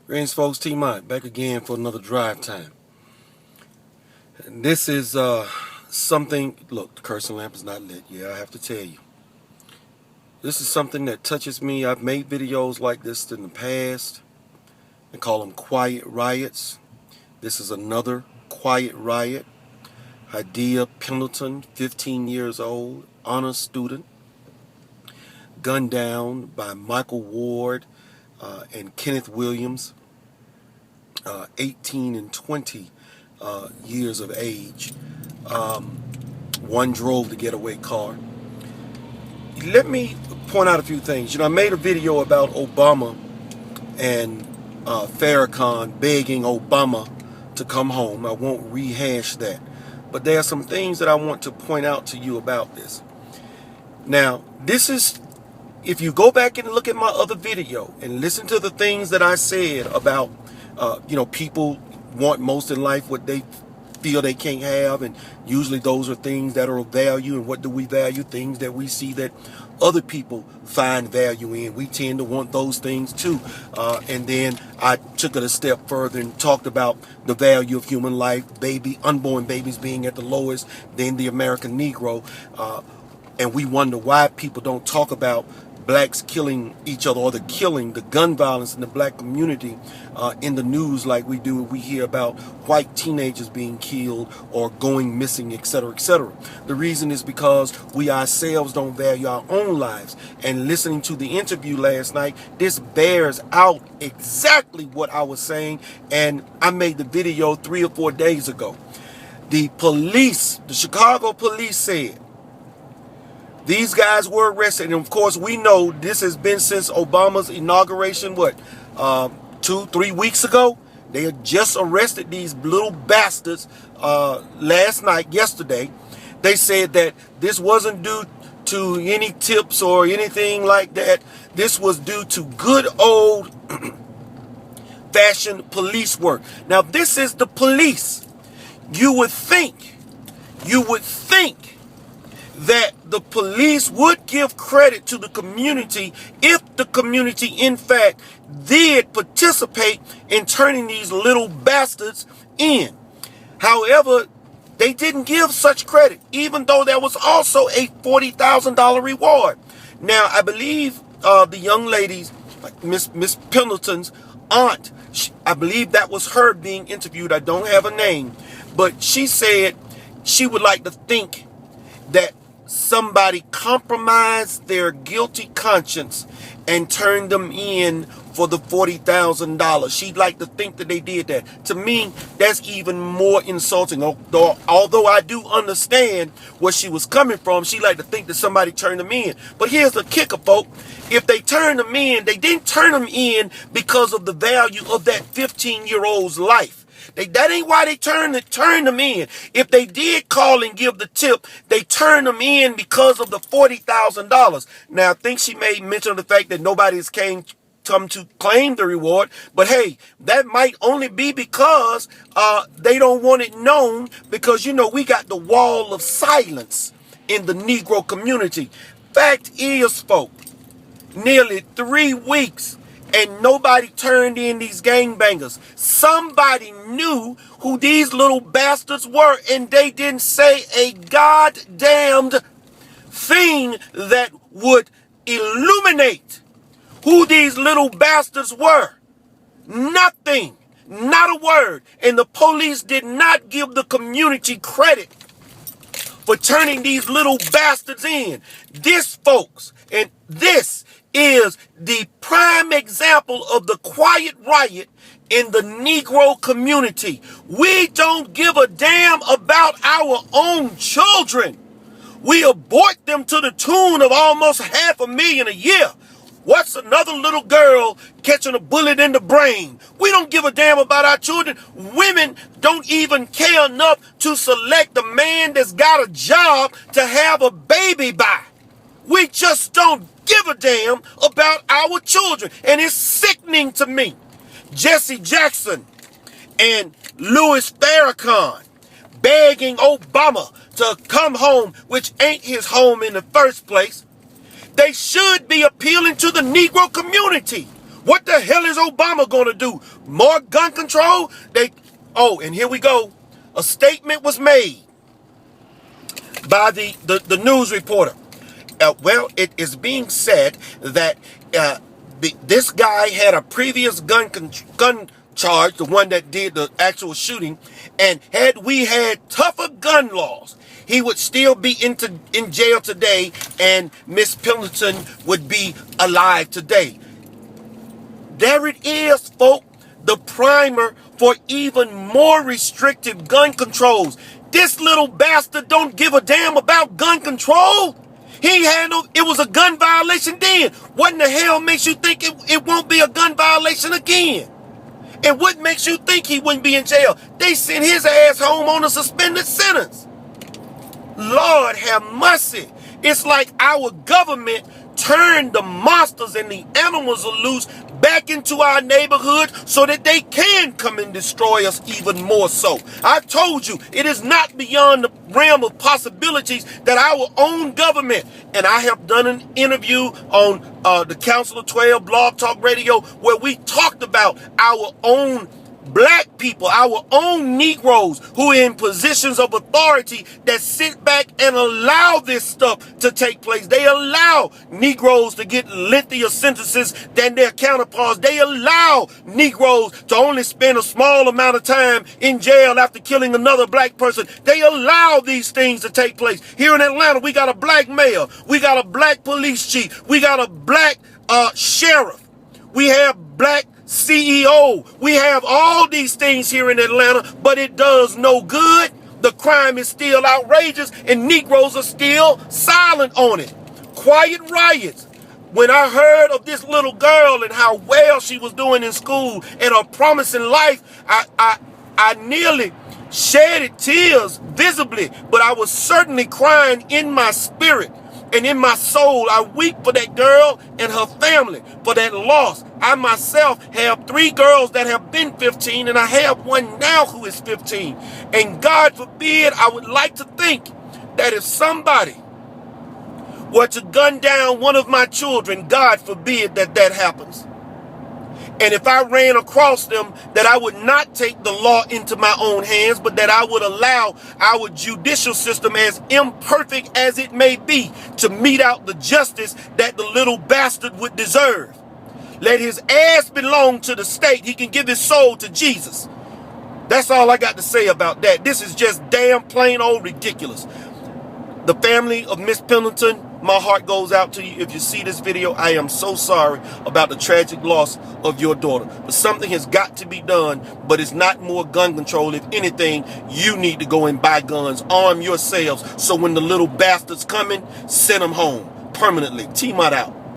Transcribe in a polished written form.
Greetings, folks. TMOT back again for another drive time. And this is something. Look, the cursing lamp is not lit. Yeah, I have to tell you. This is something that touches me. I've made videos like this in the past. I call them quiet riots. This is another quiet riot. Hadiya Pendleton, 15 years old, honor student, gunned down by Michael Ward and Kenneth Williams. 18 and 20 years of age. One drove the getaway car. Let me point out a few things. I made a video about Obama and Farrakhan begging Obama to come home. I won't rehash that. But there are some things that I want to point out to you about this. Now, this is, if you go back and look at my other video and listen to the things that I said about people want most in life what they feel they can't have, and usually those are things that are of value. And what do we value? Things that we see that other people find value in. We tend to want those things too. And then I took it a step further and talked about the value of human life, unborn babies being at the lowest, then the American Negro. And we wonder why people don't talk about blacks killing each other, or the gun violence in the black community in the news like we do. We hear about white teenagers being killed or going missing, etc., etc. The reason is because we ourselves don't value our own lives. And listening to the interview last night, this bears out exactly what I was saying. And I made the video 3 or 4 days ago. The Chicago police said these guys were arrested, and of course we know this has been since Obama's inauguration, 2-3 weeks ago. They had just arrested these little bastards yesterday. They said that this wasn't due to any tips or anything like that. This was due to good old fashioned police work. Now, this is the police. You would think that the police would give credit to the community if the community, in fact, did participate in turning these little bastards in. However, they didn't give such credit, even though there was also a $40,000 reward. Now, I believe the young lady's, like Miss Pendleton's aunt, I believe that was her being interviewed. I don't have a name, but she said she would like to think that somebody compromised their guilty conscience and turned them in for the $40,000. She'd like to think that they did that. To me, that's even more insulting. Although I do understand where she was coming from, she'd like to think that somebody turned them in. But here's the kicker, folks. If they turned them in, they didn't turn them in because of the value of that 15-year-old's life. That ain't why they turned them in. If they did call and give the tip, they turned them in because of the $40,000. Now, I think she made mention of the fact that nobody's come to claim the reward. But hey, that might only be because they don't want it known, because, we got the wall of silence in the Negro community. Fact is, folks, nearly 3 weeks and nobody turned in these gangbangers. Somebody knew who these little bastards were, and they didn't say a goddamned thing that would illuminate who these little bastards were. Nothing. Not a word. And the police did not give the community credit for turning these little bastards in. This, folks, and this is the prime example of the quiet riot in the Negro community. We don't give a damn about our own children. We abort them to the tune of almost 500,000 a year. What's another little girl catching a bullet in the brain? We don't give a damn about our children. Women don't even care enough to select the man that's got a job to have a baby by. We just don't give a damn about our children. And it's sickening to me. Jesse Jackson and Louis Farrakhan begging Obama to come home, which ain't his home in the first place. They should be appealing to the Negro community. What the hell is Obama going to do? More gun control? And here we go. A statement was made by the news reporter. It is being said that this guy had a previous gun charge, the one that did the actual shooting, and had we had tougher gun laws, he would still be in jail today, and Miss Pendleton would be alive today. There it is, folk, the primer for even more restrictive gun controls. This little bastard don't give a damn about gun control. He had it was a gun violation then. What in the hell makes you think it won't be a gun violation again? And what makes you think he wouldn't be in jail? They sent his ass home on a suspended sentence. Lord have mercy. It's like our government turned the monsters and the animals loose back into our neighborhood so that they can come and destroy us even more so. I told you, it is not beyond the realm of possibilities that our own government, and I have done an interview on the Council of 12 Blog Talk Radio where we talked about our own black people, our own Negroes who are in positions of authority that sit back and allow this stuff to take place. They allow Negroes to get lengthier sentences than their counterparts. They allow Negroes to only spend a small amount of time in jail after killing another black person. They allow these things to take place. Here in Atlanta, we got a black mayor. We got a black police chief. We got a black sheriff. We have black CEO. We have all these things here in Atlanta, but it does no good. The crime is still outrageous, and Negroes are still silent on it. Quiet riots. When I heard of this little girl and how well she was doing in school and her promising life, I nearly shedded tears visibly, but I was certainly crying in my spirit. And in my soul, I weep for that girl and her family, for that loss. I myself have 3 girls that have been 15, and I have one now who is 15. And God forbid, I would like to think that if somebody were to gun down one of my children, God forbid that that happens. And if I ran across them, that I would not take the law into my own hands, but that I would allow our judicial system, as imperfect as it may be, to mete out the justice that the little bastard would deserve. Let his ass belong to the state. He can give his soul to Jesus. That's all I got to say about that. This is just damn plain old ridiculous. The family of Miss Pendleton, my heart goes out to you. If you see this video, I am so sorry about the tragic loss of your daughter. But something has got to be done, but it's not more gun control. If anything, you need to go and buy guns. Arm yourselves so when the little bastards coming, send them home permanently. TMOT out.